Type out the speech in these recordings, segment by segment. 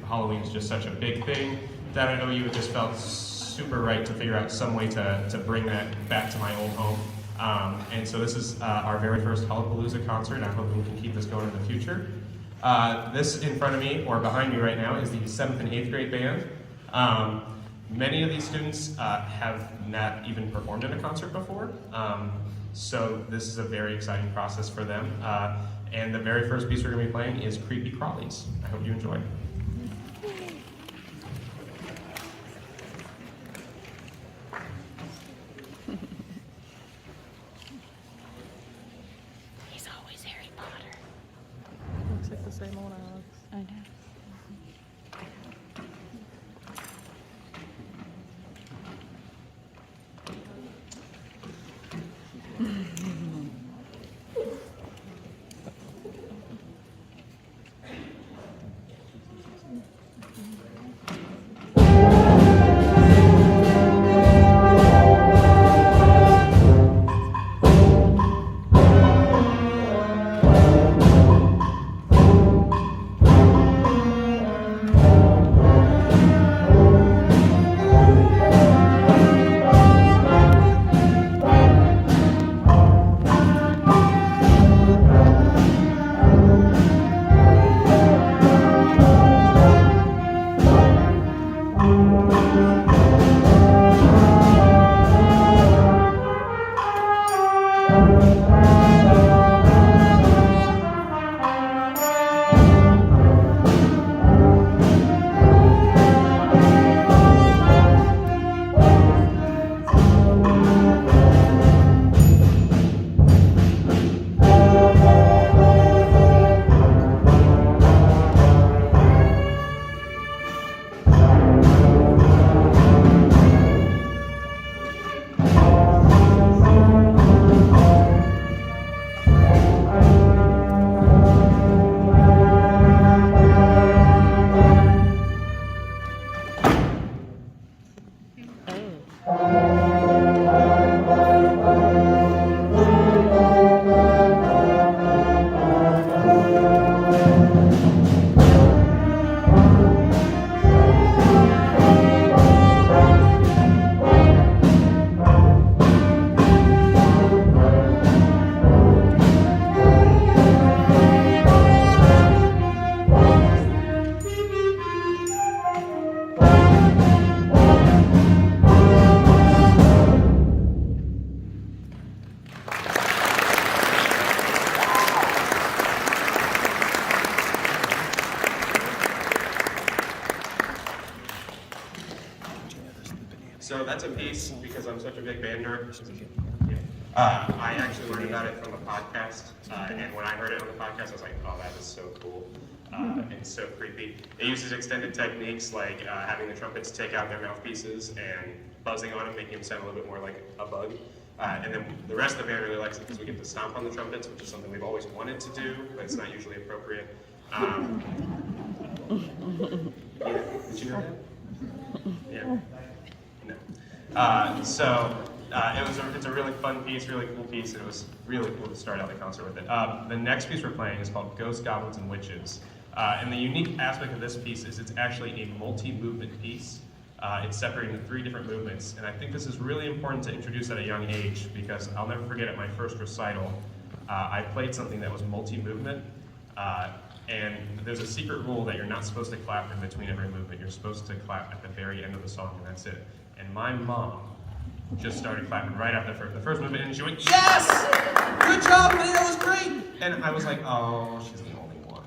Halloween is just such a big thing that at OU it just felt super right to figure out some way to bring that back to my old home. And so this is our very first Hallowpalooza concert. I'm hoping we can keep this going in the future. This in front of me, or behind me right now, is the 7th and 8th grade band. Many of these students have not even performed in a concert before, so this is a very exciting process for them. And the very first piece we're going to be playing is Creepy Crawlies. I hope you enjoy. He's always Harry Potter. Looks like the same old Alex. I know. So that's a piece, because I'm such a big band nerd. I actually learned about it from a podcast, and when I heard it on the podcast, I was like, oh, that is so cool. It's so creepy. It uses extended techniques like having the trumpets take out their mouthpieces and buzzing on them, making them sound a little bit more like a bug. And then the rest of the band really likes it because we get to stomp on the trumpets, which is something we've always wanted to do, but it's not usually appropriate. Yeah, did you know that? Yeah. No. It's a really fun piece, really cool piece, and it was really cool to start out the concert with it. The next piece we're playing is called Ghosts, Goblins, and Witches. And the unique aspect of this piece is it's actually a multi-movement piece. It's separated into 3 different movements, and I think this is really important to introduce at a young age because I'll never forget at my first recital, I played something that was multi-movement, and there's a secret rule that you're not supposed to clap in between every movement. You're supposed to clap at the very end of the song, and that's it. And my mom just started clapping right after the first movement, and she went, "Yes! Good job, man, that was great!" And I was like, oh, she's the only one.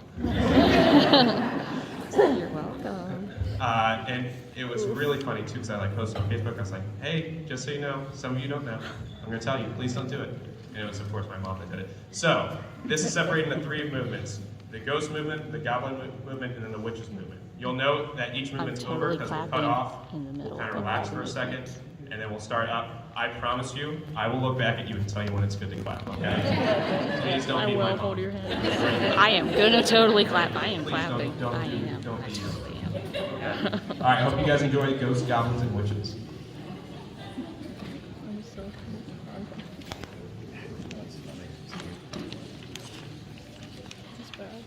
You're welcome. And it was really funny too, because I posted on Facebook. I was like, "Hey, just so you know, some of you don't know. I'm going to tell you, please don't do it." And it was, of course, my mom that did it. So this is separated into 3 movements: the ghost movement, the goblin movement, and then the witches movement. You'll note that each movement's over because we'll cut off, we'll kind of relax for a second, and then we'll start up. I promise you, I will look back at you and tell you when it's good to clap, okay? Please don't be my mom. Hold your hand. I am gonna totally clap. I am Please clapping. don't I be am. you. I Don't be you. totally am. Okay. All right, I hope you guys enjoy Ghosts, Goblins, and Witches. I'm so That's bad.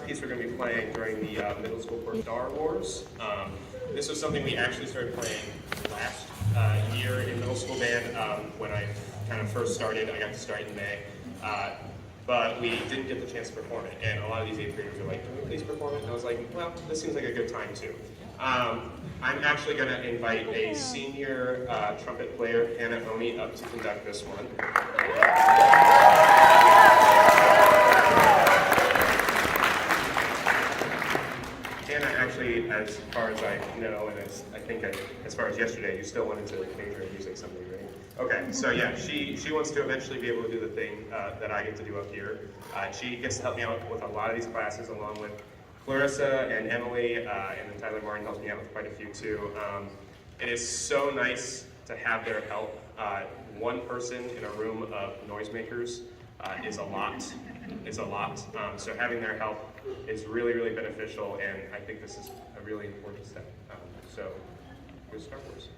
Piece we're going to be playing during the middle school for Star Wars. This was something we actually started playing last year in middle school band when I kind of first started. I got to start in May, but we didn't get the chance to perform it. And a lot of these 8th graders were like, "Can we please perform it?" And I was like, "Well, this seems like a good time too." I'm actually going to invite a senior trumpet player, Hannah Oni, up to conduct this one. Actually, as far as I know, and as far as yesterday, you still wanted to major in music someday, right? Okay, so yeah, she wants to eventually be able to do the thing that I get to do up here. She gets to help me out with a lot of these classes, along with Clarissa and Emily, and then Tyler Martin helps me out with quite a few too. It is so nice to have their help. One person in a room of noisemakers is a lot. It's a lot. So having their help is really, really beneficial, and I think this is a really important step. So, go Star Wars.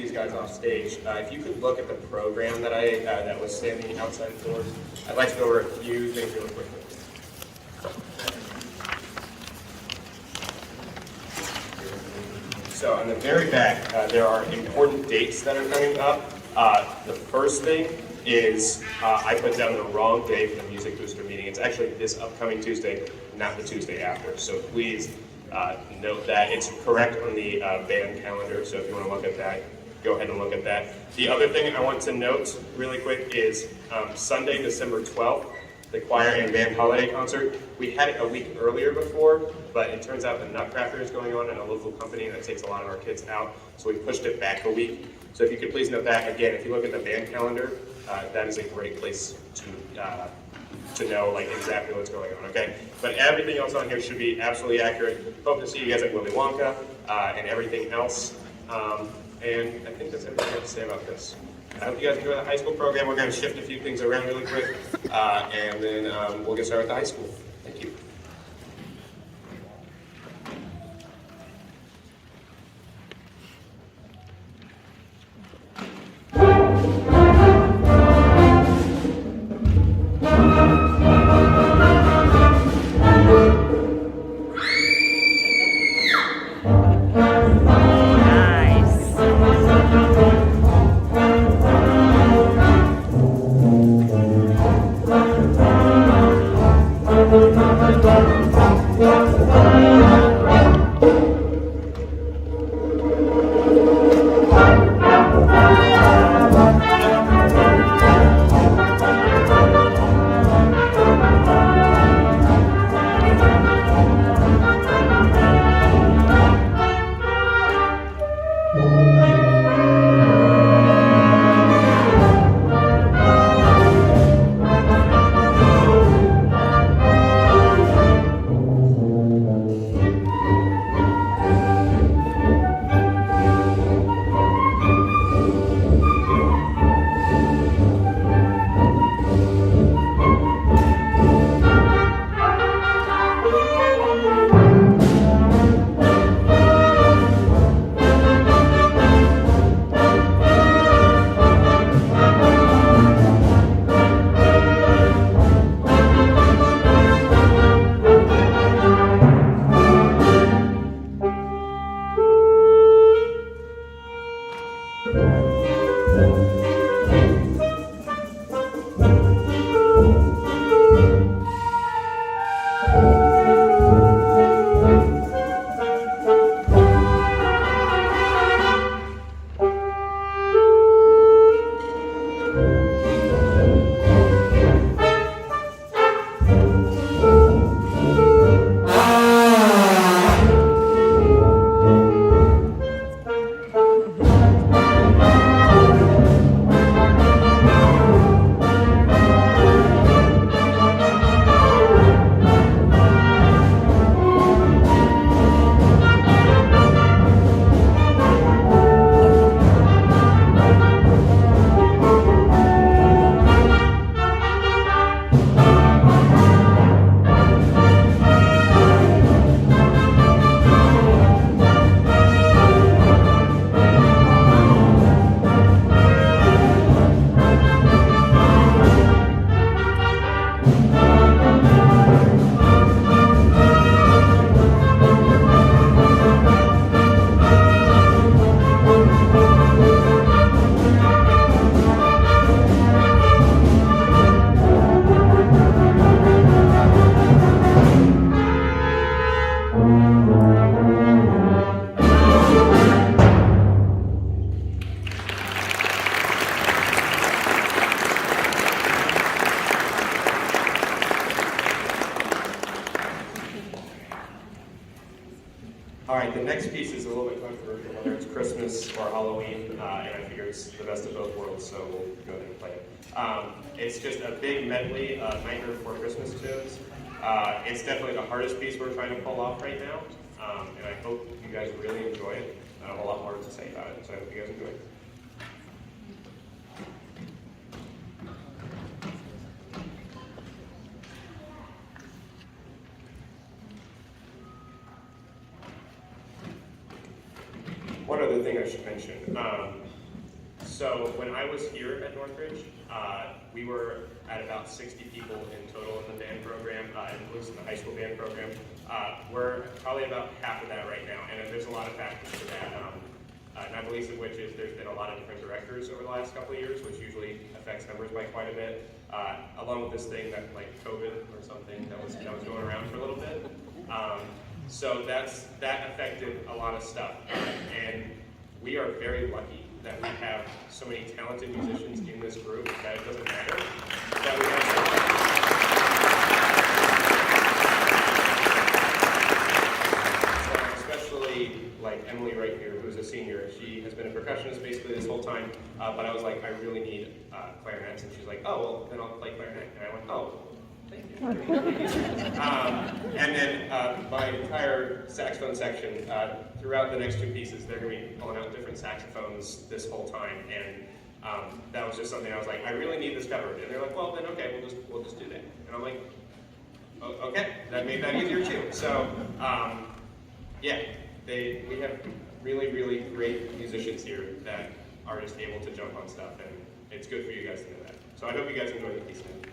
these guys off stage, if you could look at the program that was standing outside the doors, I'd like to go over a few things really quickly. So on the very back, there are important dates that are coming up. The first thing is I put down the wrong day for the Music Booster meeting. It's actually this upcoming Tuesday, not the Tuesday after. So please note that. It's correct on the band calendar, so if you want to look at that, go ahead and look at that. The other thing I want to note really quick is Sunday, December 12th, the choir and band holiday concert. We had it a week earlier before, but it turns out the Nutcracker is going on in a local company that takes a lot of our kids out, so we pushed it back a week. So if you could please note that. Again, if you look at the band calendar, that is a great place to know like exactly what's going on, okay? But everything else on here should be absolutely accurate. Hope to see you guys at Willy Wonka and everything else. And I think that's everything I have to say about this. I hope you guys enjoy the high school program. We're going to shift a few things around really quick, and then we'll get started with the high school. Thank you. All right, the next piece is a little bit controversial, whether it's Christmas or Halloween, and I figure it's the best of both worlds, so we'll go ahead and play it. It's just a big medley, Nightmare Before Christmas tunes. It's definitely the hardest piece we're trying to pull off right now, and I hope you guys really enjoy it. I have a lot more to say about it, so I hope you guys enjoy it. One other thing I should mention, So when I was here at Northridge, we were at about 60 people in total in the band program, including the high school band program. We're probably about half of that right now, and there's a lot of factors to that. Not the least of which is there's been a lot of different directors over the last couple of years, which usually affects numbers by quite a bit. Along with this thing that like COVID or something that was going around for a little bit. So that affected a lot of stuff, and we are very lucky that we have so many talented musicians in this group that it doesn't matter that we have so especially like Emily right here, who's a senior. She has been a percussionist basically this whole time, but I was like, I really need clarinets, and she's like, oh, well, then I'll play clarinet. And I went, oh, thank you. And then my entire saxophone section, throughout the next two pieces, they're going to be pulling out different saxophones this whole time, and that was just something I was like, I really need this covered. And they're like, well, then okay, we'll just do that. And I'm like, okay, that made that easier too. So yeah, we have really, really great musicians here that are just able to jump on stuff, and it's good for you guys to know that. So I hope you guys enjoy the piece now.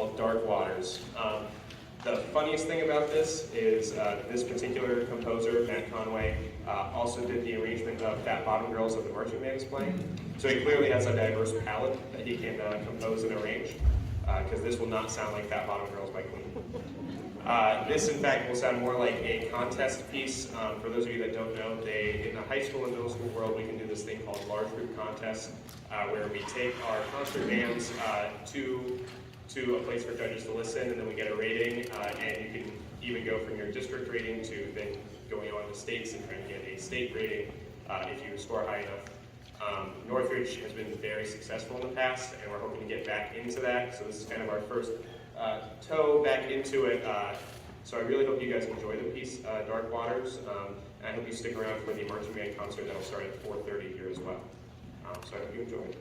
called Dark Waters. The funniest thing about this is this particular composer, Matt Conway, also did the arrangement of Fat Bottom Girls that the Marching Band is playing. So he clearly has a diverse palette that he can compose and arrange, because this will not sound like Fat Bottom Girls by Queen. This, in fact, will sound more like a contest piece. For those of you that don't know, in the high school and middle school world, we can do this thing called large group contests, where we take our concert bands to a place for judges to listen, and then we get a rating, and you can even go from your district rating to then going on to states and trying to get a state rating if you score high enough. Northridge has been very successful in the past, and we're hoping to get back into that, so this is kind of our first toe back into it. So I really hope you guys enjoy the piece, Dark Waters, and I hope you stick around for the Marching Band concert that'll start at 4:30 here as well. So I hope you enjoy it.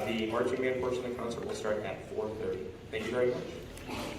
The marching band portion of the concert will start at 4:30. Thank you very much.